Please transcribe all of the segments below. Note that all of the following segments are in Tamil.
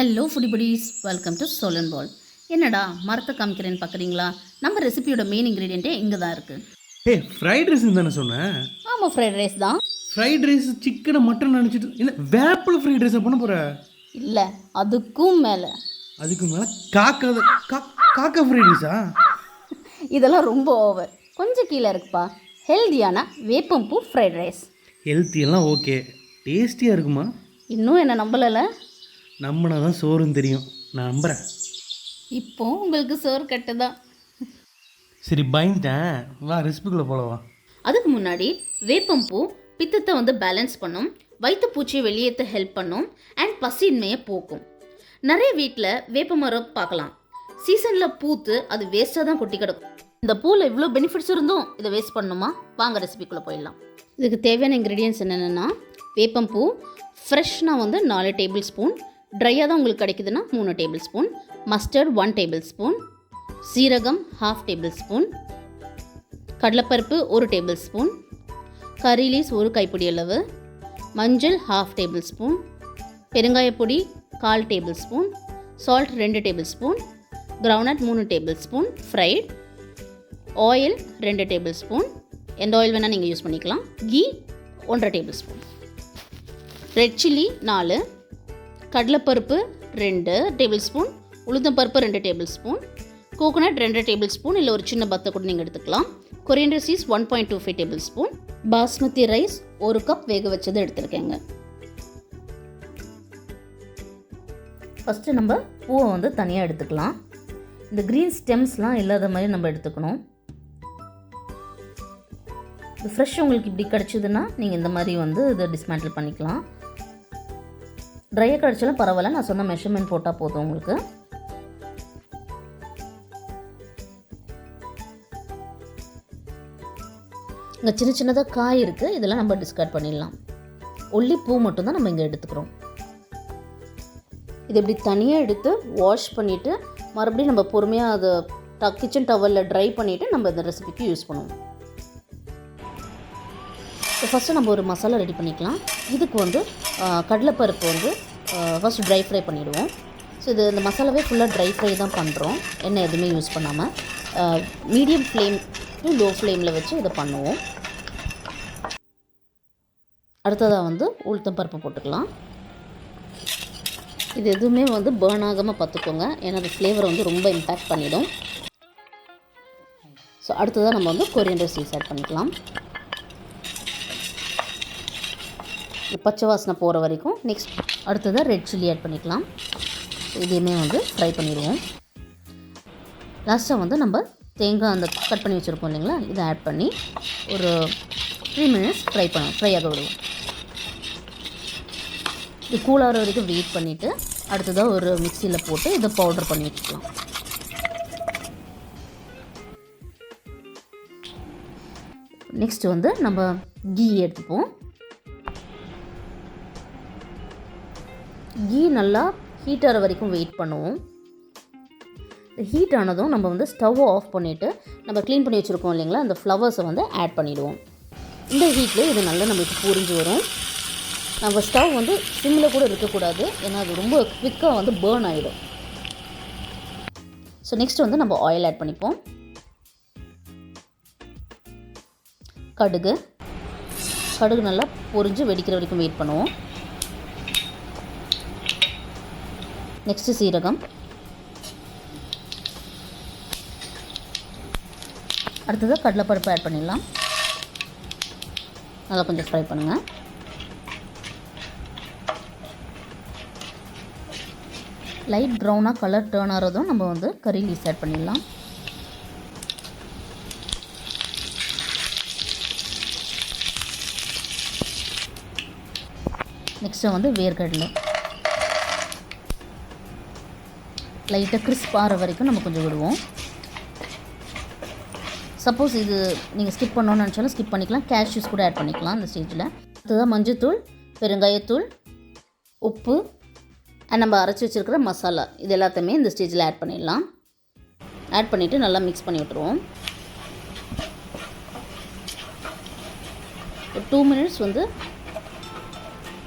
Hello foodie buddies, welcome to soul and bowl. என்னடா மரத்தை காமிக்கிறேன்னு பார்க்குறீங்களா? நம்ம ரெசிபியோட மெயின் இன்க்ரீடியண்ட்டே இங்கே தான் இருக்குது. ஏய், ஃப்ரைட் ரைஸ் தானே சொன்னேன்? ஆமாம், ஃப்ரைட் ரைஸ் தான். ஃப்ரைட் ரைஸ் சிக்கனை மட்டன் நினச்சிட்டு இல்லை, வேப்பில் ஃப்ரைட் ரைஸை பண்ண போகிற? இல்லை, அதுக்கும் மேலே காக்கா ஃப்ரைட் ரைஸா? இதெல்லாம் ரொம்ப ஓவர். கொஞ்சம் கீழே இருக்குப்பா. ஹெல்த்தியான வேப்பம் பூ ஃப்ரைட் ரைஸ். ஹெல்த்தியெல்லாம் ஓகே, டேஸ்டியாக இருக்குமா? இன்னும் என்ன நம்பலை? நம்பினா தான் சோறுன்னு தெரியும். நான் நம்புகிறேன். இப்போ உங்களுக்கு சோறு கட்டுதான். சரி, பயந்துட்டேன். வா, ரெசிபிக்குள்ளே போகலாம். அதுக்கு முன்னாடி வேப்பம் பூ பித்தத்தை பேலன்ஸ் பண்ணும், வயிற்று பூச்சியை வெளியேற்ற ஹெல்ப் பண்ணும், அண்ட் பசியின்மையை போக்கும். நிறைய வீட்டில் வேப்ப மரம் பார்க்கலாம். சீசனில் பூத்து அது வேஸ்ட்டாக தான் கொட்டி கிடக்கும். இந்த பூவில் இவ்வளோ பெனிஃபிட்ஸ் இருந்தும் இதை வேஸ்ட் பண்ணணுமா? வாங்க ரெசிபிக்குள்ளே போயிடலாம். இதுக்கு தேவையான இன்க்ரீடியன்ஸ் என்னென்னா, வேப்பம் பூ ஃப்ரெஷ்னா 4 டேபிள் ஸ்பூன், ட்ரையாக தான் உங்களுக்கு கிடைக்குதுன்னா 3 table spoon, mustard 1 table spoon, சீரகம் 1/2 டேபிள் ஸ்பூன், கடலைப்பருப்பு 1 டேபிள் ஸ்பூன், கறி லீஸ் 1 கைப்பிடி அளவு, மஞ்சள் 1/2 டேபிள் ஸ்பூன், பெருங்காயப்பொடி 1/4 tablespoon, salt 2 tablespoon, groundnut 3 tablespoon, fried oil 2 tablespoon, எந்த ஆயில் வேணால் நீங்கள் யூஸ் பண்ணிக்கலாம், ghee 1/2 tablespoon, red chilli 4, கடலைப்பருப்பு 2 டேபிள் ஸ்பூன், உளுத்தம்பருப்பு 2 tablespoon, coconut 2 tablespoon, இல்லை ஒரு சின்ன பத்தை கூட நீங்கள் எடுத்துக்கலாம், கொரியண்டர் சீஸ் 1.25 tablespoon, basmati rice 1 cup வேக வச்சதை எடுத்துருக்கேங்க. ஃபஸ்ட்டு நம்ம பூவை தனியாக எடுத்துக்கலாம். இந்த க்ரீன் ஸ்டெம்ஸ்லாம் இல்லாத மாதிரி நம்ம எடுத்துக்கணும். இது ஃப்ரெஷ் உங்களுக்கு இப்படி கிடச்சிதுன்னா நீங்கள் இந்த மாதிரி இதை டிஸ்மேண்டில் பண்ணிக்கலாம். ட்ரையாக கிடச்சாலும் பரவாயில்ல, நான் சொன்ன மெஷர்மெண்ட் போட்டால் போதும் உங்களுக்கு. இங்கே சின்ன சின்னதாக காய் இருக்குது, இதெல்லாம் நம்ம டிஸ்கார்ட் பண்ணிடலாம். ஒல்லி பூ மட்டும்தான் நம்ம இங்கே எடுத்துக்கிறோம். இது இப்படி தனியாக எடுத்து வாஷ் பண்ணிவிட்டு மறுபடியும் நம்ம பொறுமையாக அதை கிச்சன் டவலில் ட்ரை பண்ணிவிட்டு நம்ம இந்த ரெசிபிக்கு யூஸ் பண்ணுவோம். ஸோ ஃபஸ்ட்டு நம்ம ஒரு மசாலா ரெடி பண்ணிக்கலாம். இதுக்கு கடலைப்பருப்பு ஃபஸ்ட்டு ட்ரை ஃப்ரை பண்ணிவிடுவோம். ஸோ இந்த மசாலாவே ஃபுல்லாக ட்ரை ஃப்ரை தான் பண்ணுறோம், எண்ணெய் எதுவுமே யூஸ் பண்ணாமல். மீடியம் ஃப்ளேம் டு லோ ஃப்ளேமில் வச்சு இதை பண்ணுவோம். அடுத்ததாக உளுத்தம் பருப்பு போட்டுக்கலாம். இது எதுவுமே பேர்ன் ஆகாமல் பார்த்துக்கோங்க, ஏன்னா அது ஃப்ளேவர் ரொம்ப இம்பேக்ட் பண்ணிடும். ஸோ அடுத்ததாக நம்ம கொரியண்டர் சீஸ் ஆட் பண்ணிக்கலாம். பச்சை வாசனை போகிற வரைக்கும். நெக்ஸ்ட் அடுத்ததாக ரெட் சில்லி ஆட் பண்ணிக்கலாம். இதையுமே ஃப்ரை பண்ணிடுவோம். லாஸ்ட்டாக நம்ம தேங்காய் கட் பண்ணி வச்சுருக்கோம் இல்லைங்களா, இதை ஆட் பண்ணி ஒரு 3 மினிட்ஸ் ஃப்ரை ஆக விடுவோம். இது கூலாகிற வரைக்கும் வெயிட் பண்ணிவிட்டு அடுத்ததாக ஒரு மிக்சியில் போட்டு இதை பவுடர் பண்ணி வச்சுக்கலாம். நெக்ஸ்ட்டு நம்ம கீ எடுத்துப்போம். கீ நல்லா ஹீட் ஆகிற வரைக்கும் வெயிட் பண்ணுவோம். ஹீட் ஆனதும் நம்ம ஸ்டவ்வை ஆஃப் பண்ணிவிட்டு நம்ம க்ளீன் பண்ணி வச்சுருக்கோம் இல்லைங்களா, அந்த ஃப்ளவர்ஸை ஆட் பண்ணிவிடுவோம். இந்த ஹீட்டில் இது நல்லா நம்மளுக்கு புரிஞ்சு வரும். நம்ம ஸ்டவ் சிம்மில் கூட இருக்கக்கூடாது, ஏன்னா அது ரொம்ப குவிக்காக பேர்ன் ஆகிடும். ஸோ நெக்ஸ்ட் நம்ம ஆயில் ஆட் பண்ணிப்போம். கடுகு நல்லா பொரிஞ்சு வெடிக்கிற வரைக்கும் வெயிட் பண்ணுவோம். நெக்ஸ்ட்டு சீரகம், அடுத்தது கடலைப்பருப்பு ஆட் பண்ணிடலாம். நல்லா கொஞ்சம் ஃப்ரை பண்ணுங்கள். லைட் ப்ரௌனாக கலர் டேர்ன் ஆகிறதும் நம்ம கறி லீஸ் ஆட் பண்ணிடலாம். நெக்ஸ்ட்டு வேர்க்கடலை லைட்டாக கிறிஸ்ப் ஆகிற வரைக்கும் நம்ம கொஞ்சம் விடுவோம். சப்போஸ் இது நீங்கள் ஸ்கிப் பண்ணணும்னு நினச்சாலும் ஸ்கிப் பண்ணிக்கலாம், கேஷ்யூஸ் கூட ஆட் பண்ணிக்கலாம் இந்த ஸ்டேஜில். அதுதான் மஞ்சள்தூள், பெருங்காயத்தூள், உப்பு அண்ட் நம்ம அரைச்சி வச்சுருக்கிற மசாலா, இது எல்லாத்தையுமே இந்த ஸ்டேஜில் ஆட் பண்ணிடலாம். ஆட் பண்ணிவிட்டு நல்லா மிக்ஸ் பண்ணி விட்டுருவோம். ஒரு 2 மினிட்ஸ்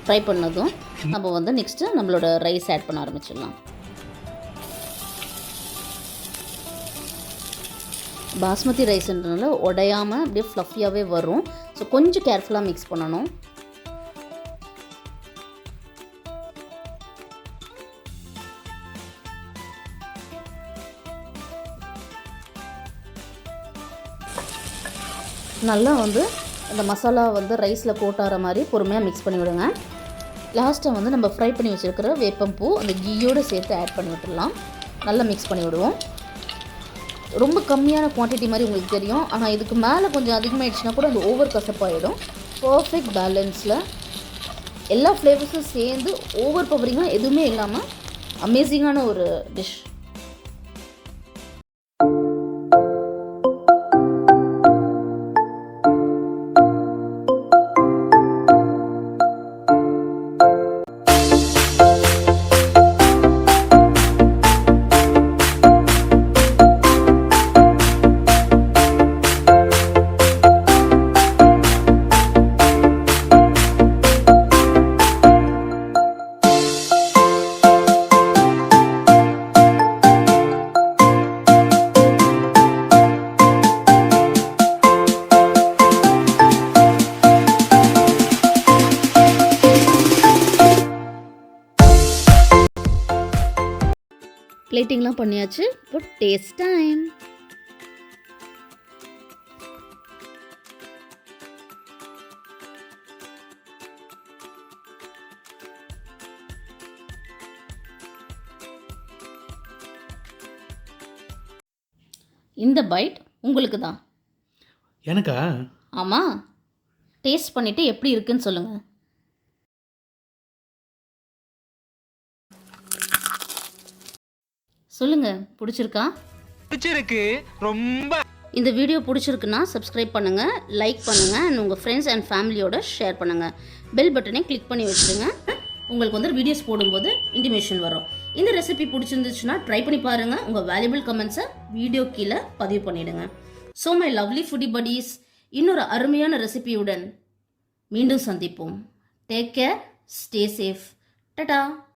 ஃப்ரை பண்ணதும் நம்ம வந்து நெக்ஸ்ட்டு நம்மளோட ரைஸ் ஆட் பண்ண ஆரம்பிச்சிடலாம். பாஸ்மதி ரைஸ்ன்றனால உடையாமல் அப்படியே ஃப்ளஃபியாகவே வரும். ஸோ கொஞ்சம் கேர்ஃபுல்லாக மிக்ஸ் பண்ணணும். நல்லா வந்து இந்த மசாலா வந்து ரைஸில் கோட்டாகிற மாதிரி பொறுமையாக மிக்ஸ் பண்ணி விடுங்க. லாஸ்ட்டாக வந்து நம்ம ஃப்ரை பண்ணி வச்சுருக்கிற வேப்பம்பூ அந்த கீயோடு சேர்த்து ஆட் பண்ணி விட்டுடலாம். நல்லா மிக்ஸ் பண்ணி விடுவோம். ரொம்ப கம்மியான குவான்டிட்டி மாதிரி உங்களுக்கு தெரியும், ஆனால் இதுக்கு மேலே கொஞ்சம் அதிகமாகிடுச்சுன்னா கூட அது ஓவர் கசப்பாகிடும். பர்ஃபெக்ட் பேலன்ஸில் எல்லா ஃப்ளேவர்ஸும் சேர்ந்து ஓவர் பவரிங்காக எதுவுமே இல்லாமல் அமேசிங்கான ஒரு டிஷ். பிளேட்டிங்லாம் பண்ணியாச்சு. இப்போ டேஸ்ட் டைம். இந்த பைட் உங்களுக்கு தான். எனக்கா? ஆமாம். டேஸ்ட் பண்ணிவிட்டு எப்படி இருக்குன்னு சொல்லுங்கள். சொல்லுங்கள், பிடிச்சிருக்கா? பிடிச்சிருக்கு ரொம்ப. இந்த வீடியோ பிடிச்சிருக்குன்னா சப்ஸ்கிரைப் பண்ணுங்கள், லைக் பண்ணுங்கள், அண்ட் உங்கள் ஃப்ரெண்ட்ஸ் அண்ட் ஃபேமிலியோட ஷேர் பண்ணுங்கள். பெல் பட்டனை கிளிக் பண்ணி வச்சுருங்க. உங்களுக்கு வந்து வீடியோஸ் போடும்போது இன்டிமேஷன் வரும். இந்த ரெசிபி பிடிச்சிருந்துச்சுன்னா ட்ரை பண்ணி பாருங்கள். உங்கள் வேல்யூபிள் கமெண்ட்ஸை வீடியோ கீழே பதிவு பண்ணிவிடுங்க. So my lovely foodie buddies, இன்னொரு அருமையான ரெசிபியுடன் மீண்டும் சந்திப்போம். Take care, stay safe. டடா.